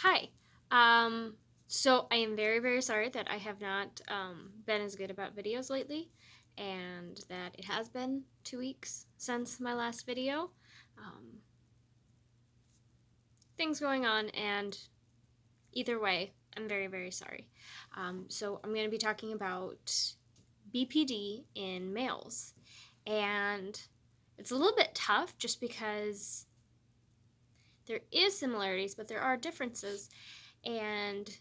Hi. So I am very, very sorry that I have not been as good about videos lately, and that it has been 2 weeks since my last video. Um, Things going on, and either way, I'm very, very sorry. So I'm going to be talking about BPD in males, and it's a little bit tough just because there is similarities, but there are differences, and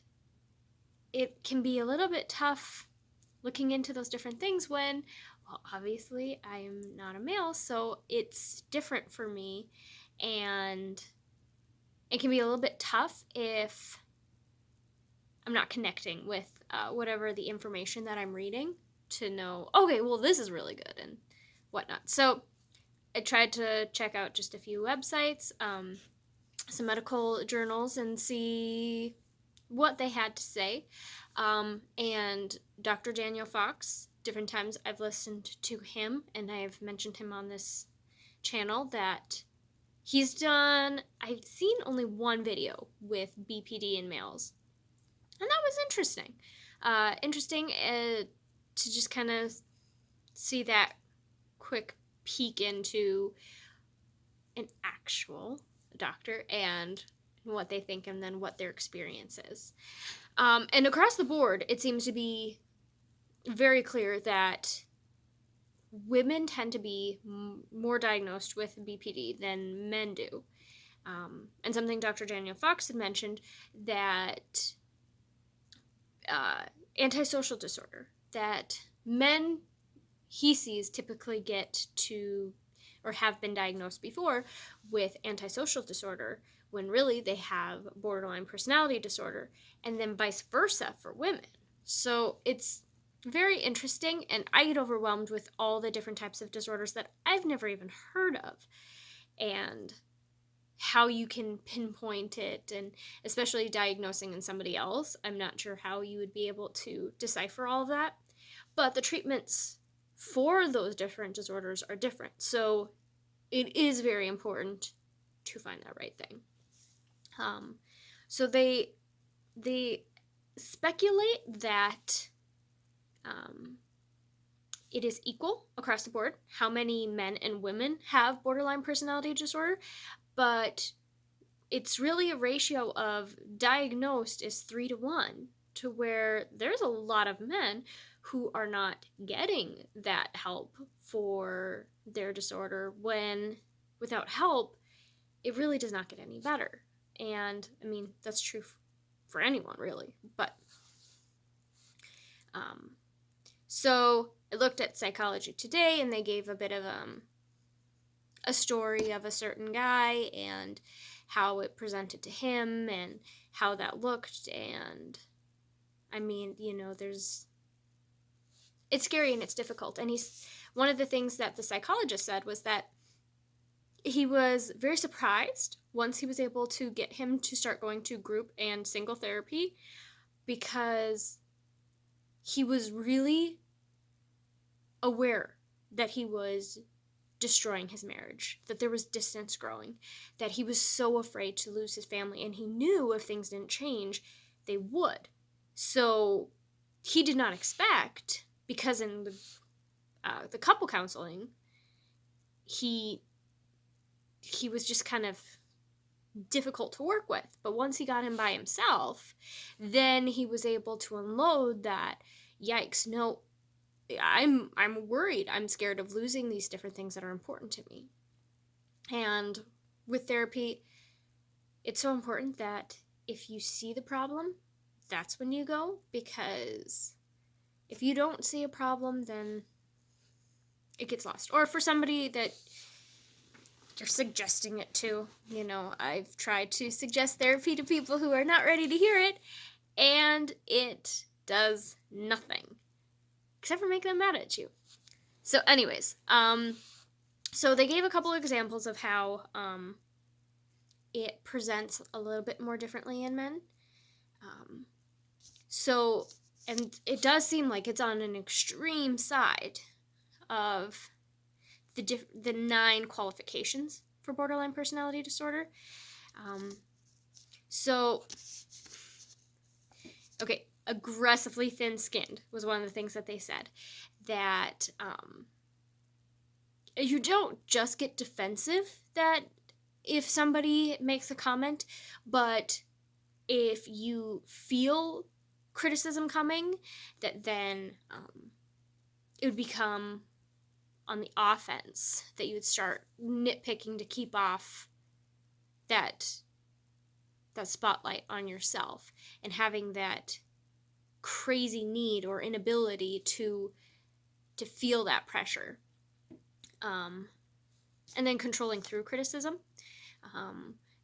it can be a little bit tough looking into those different things when, well, obviously I am not a male, so it's different for me, and it can be a little bit tough if I'm not connecting with whatever the information that I'm reading to know, okay, well, this is really good and whatnot. So I tried to check out just a few websites, some medical journals, and see what they had to say. And Dr. Daniel Fox, different times I've listened to him, and I've mentioned him on this channel that I've seen only one video with BPD in males, and that was interesting. To just kind of see that quick peek into an actual doctor and what they think and then what their experience is. And across the board, it seems to be very clear that women tend to be more diagnosed with BPD than men do. And something Dr. Daniel Fox had mentioned, that antisocial disorder, that men he sees typically get to or have been diagnosed before with antisocial disorder, when really they have borderline personality disorder, and then vice versa for women. So it's very interesting, and I get overwhelmed with all the different types of disorders that I've never even heard of, and how you can pinpoint it, and especially diagnosing in somebody else. I'm not sure how you would be able to decipher all of that, but the treatments for those different disorders are different. So it is very important to find that right thing. So they speculate that it is equal across the board how many men and women have borderline personality disorder, but it's really a ratio of diagnosed is 3 to 1, to where there's a lot of men who are not getting that help for their disorder, when without help it really does not get any better. And I mean, that's true for anyone really, but so I looked at Psychology Today, and they gave a bit of a story of a certain guy and how it presented to him and how that looked. And I mean, it's scary and it's difficult. And one of the things that the psychologist said was that he was very surprised once he was able to get him to start going to group and single therapy, because he was really aware that he was destroying his marriage, that there was distance growing, that he was so afraid to lose his family, and he knew if things didn't change, they would. So he did not expect, because in the couple counseling, he was just kind of difficult to work with. But once he got him by himself, then he was able to unload that, yikes, no, I'm worried. I'm scared of losing these different things that are important to me. And with therapy, it's so important that if you see the problem, that's when you go, because if you don't see a problem, then it gets lost. Or for somebody that you're suggesting it to, I've tried to suggest therapy to people who are not ready to hear it, and it does nothing except for make them mad at you. So anyways, so they gave a couple of examples of how it presents a little bit more differently in men. And it does seem like it's on an extreme side of the 9 qualifications for borderline personality disorder. So Okay, aggressively thin-skinned was one of the things that they said. That you don't just get defensive that if somebody makes a comment, but if you feel criticism coming, that then it would become on the offense, that you would start nitpicking to keep off that spotlight on yourself, and having that crazy need or inability to feel that pressure. And then controlling through criticism,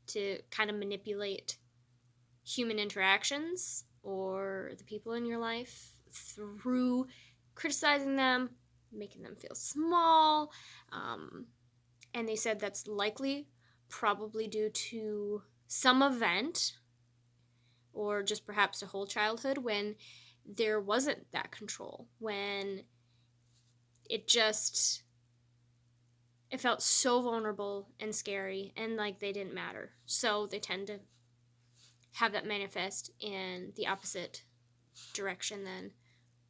to kind of manipulate human interactions or the people in your life through criticizing them, making them feel small. And they said that's likely probably due to some event, or just perhaps a whole childhood when there wasn't that control, when it felt so vulnerable and scary and like they didn't matter. So they tend to have that manifest in the opposite direction then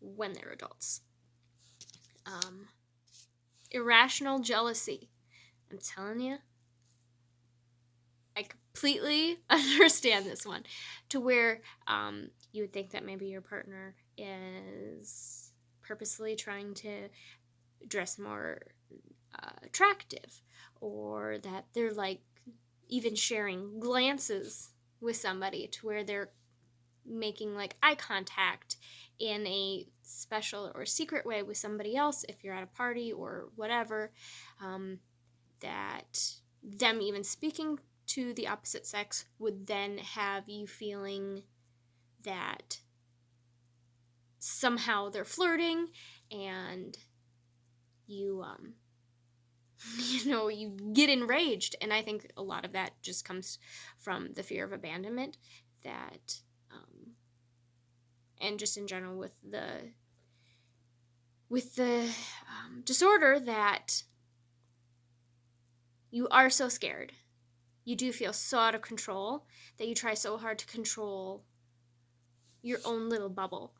when they're adults. Irrational jealousy. I'm telling you, I completely understand this one, to where you would think that maybe your partner is purposely trying to dress more attractive, or that they're like even sharing glances with somebody to where they're making like eye contact in a special or secret way with somebody else if you're at a party or whatever, that them even speaking to the opposite sex would then have you feeling that somehow they're flirting, and you you get enraged. And I think a lot of that just comes from the fear of abandonment, that and just in general with the disorder, that you are so scared, you do feel so out of control, that you try so hard to control your own little bubble.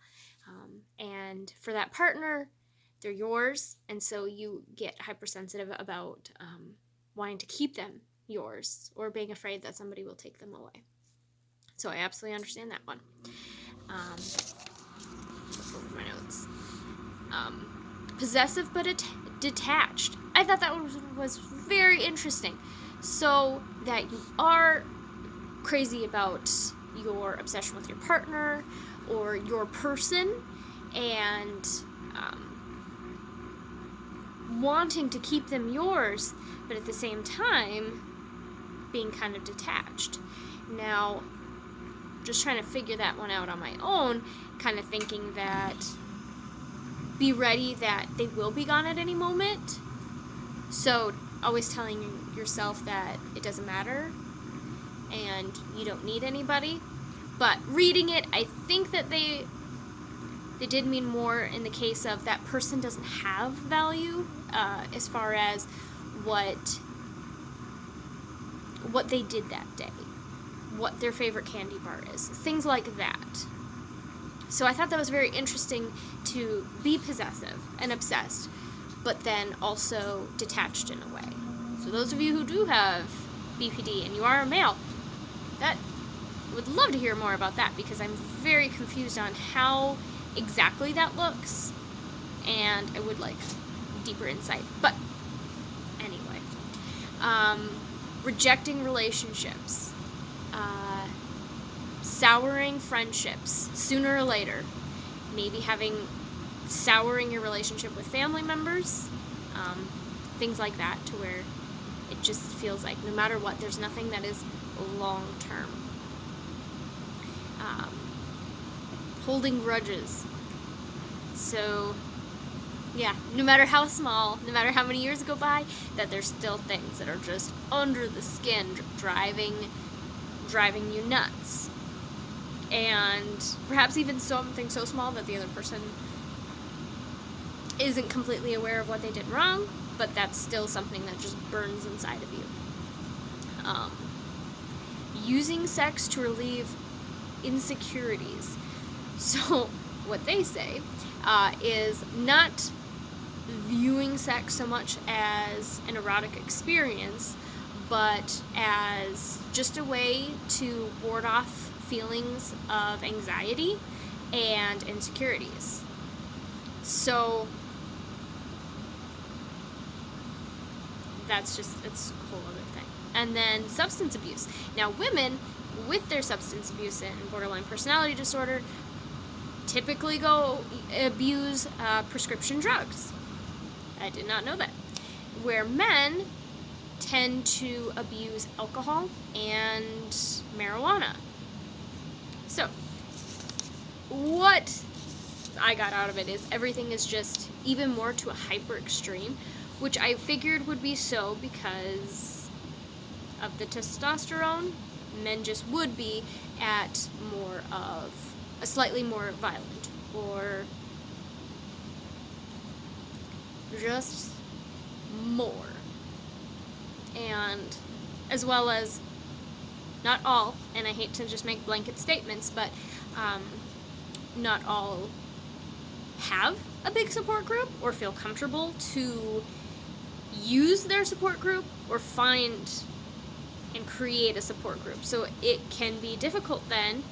And for that partner, they're yours, and so you get hypersensitive about wanting to keep them yours, or being afraid that somebody will take them away. So I absolutely understand that one. Look over my notes. Possessive but detached. I thought that was very interesting. So that you are crazy about your obsession with your partner or your person, and wanting to keep them yours, but at the same time being kind of detached. Now, just trying to figure that one out on my own, kind of thinking that be ready that they will be gone at any moment. So always telling yourself that it doesn't matter and you don't need anybody. But reading it, I think that they did mean more in the case of that person doesn't have value, as far as what they did that day, what their favorite candy bar is, things like that. So I thought that was very interesting, to be possessive and obsessed, but then also detached in a way. So those of you who do have BPD and you are a male, that would love to hear more about that, because I'm very confused on how exactly that looks, and I would like deeper insight. But anyway, rejecting relationships, souring friendships sooner or later, maybe souring your relationship with family members, things like that, to where it just feels like no matter what, there's nothing that is long term. Holding grudges. So, yeah, no matter how small, no matter how many years go by, that there's still things that are just under the skin, driving you nuts. And perhaps even something so small that the other person isn't completely aware of what they did wrong, but that's still something that just burns inside of you. Using sex to relieve insecurities. So what they say is not viewing sex so much as an erotic experience, but as just a way to ward off feelings of anxiety and insecurities. So it's a whole other thing. And then substance abuse. Now, women with their substance abuse and borderline personality disorder typically go abuse prescription drugs. I did not know that. Where men tend to abuse alcohol and marijuana. So, what I got out of it is everything is just even more to a hyper extreme, which I figured would be so because of the testosterone. Men just would be at more of a slightly more violent or just more. And as well as not all, and I hate to just make blanket statements, but not all have a big support group or feel comfortable to use their support group or find and create a support group. So it can be difficult then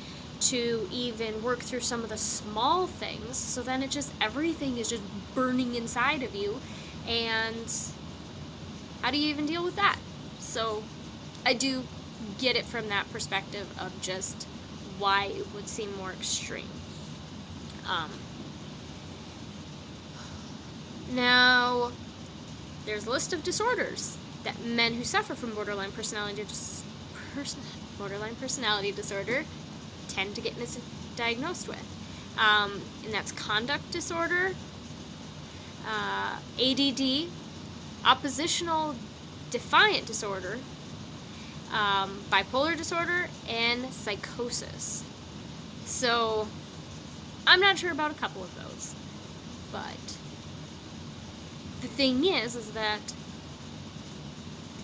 to even work through some of the small things. So then everything is just burning inside of you, and how do you even deal with that? So I do get it from that perspective of just why it would seem more extreme. Now, there's a list of disorders that men who suffer from borderline personality disorder tend to get misdiagnosed with. And that's conduct disorder, ADD, oppositional defiant disorder, bipolar disorder, and psychosis. So, I'm not sure about a couple of those, but the thing is that,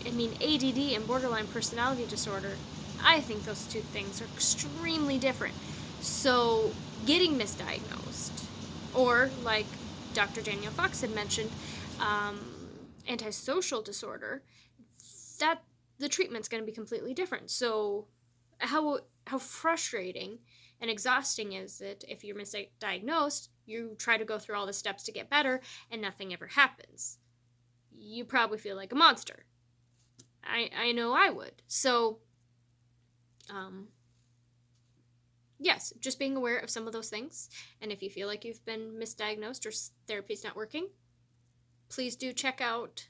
ADD and borderline personality disorder, I think those two things are extremely different. So, getting misdiagnosed, or like Dr. Danielle Fox had mentioned, antisocial disorder, that the treatment's going to be completely different. So, how frustrating and exhausting is it if you're misdiagnosed, you try to go through all the steps to get better, and nothing ever happens? You probably feel like a monster. I know I would. So, yes, just being aware of some of those things. And if you feel like you've been misdiagnosed or therapy's not working, please do check out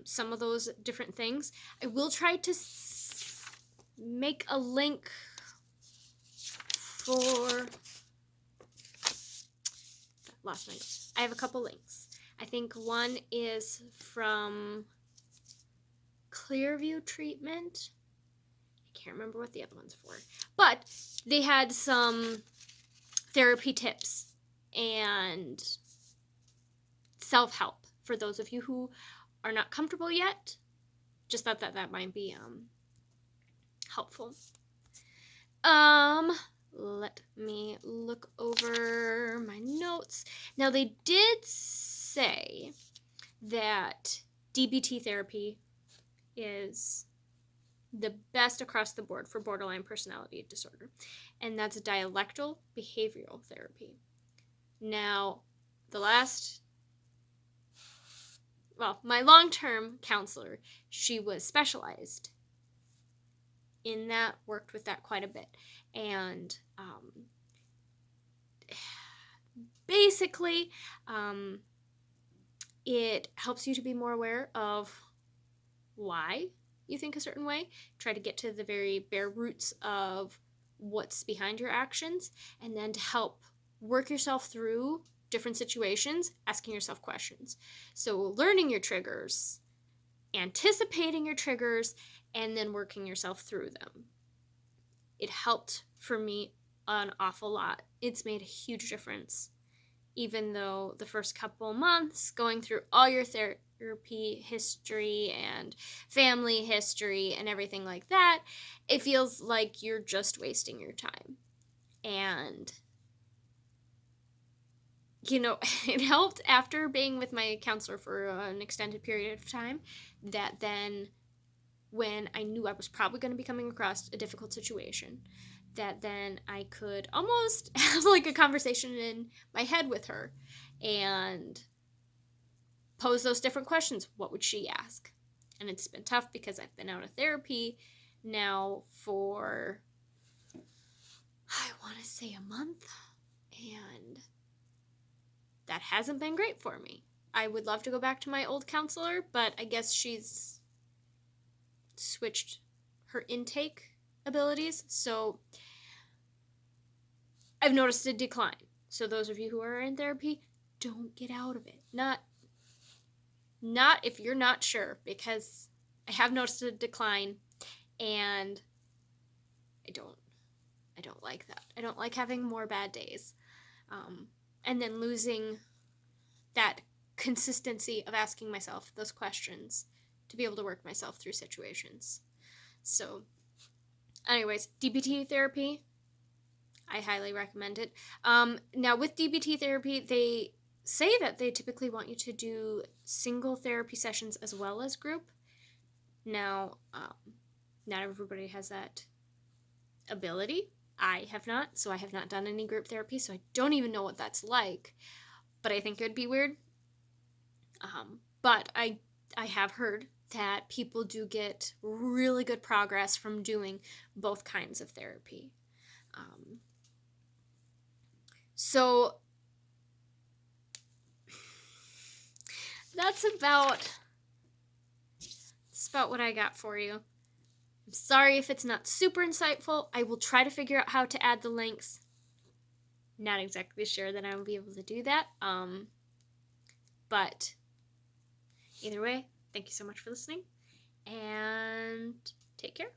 some of those different things. I will try to make a link for... Lost my notes. I have a couple links. I think one is from Clearview Treatment. I can't remember what the other one's for. But they had some therapy tips and self-help for those of you who are not comfortable yet. Just thought that might be helpful. Let me look over my notes. Now, they did say that DBT therapy is the best across the board for borderline personality disorder, and that's dialectical behavioral therapy. Now, my long-term counselor, she was specialized in that, worked with that quite a bit, and basically it helps you to be more aware of why you think a certain way, try to get to the very bare roots of what's behind your actions, and then to help work yourself through different situations, asking yourself questions. So learning your triggers, anticipating your triggers, and then working yourself through them. It helped for me an awful lot. It's made a huge difference. Even though the first couple months, going through all your therapy history and family history and everything like that, it feels like you're just wasting your time. And, you know, it helped after being with my counselor for an extended period of time, that then when I knew I was probably going to be coming across a difficult situation, that then I could almost have like a conversation in my head with her and pose those different questions. What would she ask? And it's been tough because I've been out of therapy now for, I want to say, a month, and that hasn't been great for me. I would love to go back to my old counselor, but I guess she's switched her intake abilities, so I've noticed a decline. So those of you who are in therapy, don't get out of it. Not if you're not sure, because I have noticed a decline, and I don't like that. I don't like having more bad days. And then losing that consistency of asking myself those questions to be able to work myself through situations. So, anyways, DBT therapy, I highly recommend it. Now, with DBT therapy, they say that they typically want you to do single therapy sessions as well as group. Now, not everybody has that ability. I have not, so I have not done any group therapy, so I don't even know what that's like, but I think it would be weird. But I have heard that people do get really good progress from doing both kinds of therapy. So that's about what I got for you. I'm sorry if it's not super insightful. I will try to figure out how to add the links. Not exactly sure that I will be able to do that. But either way, thank you so much for listening, and take care.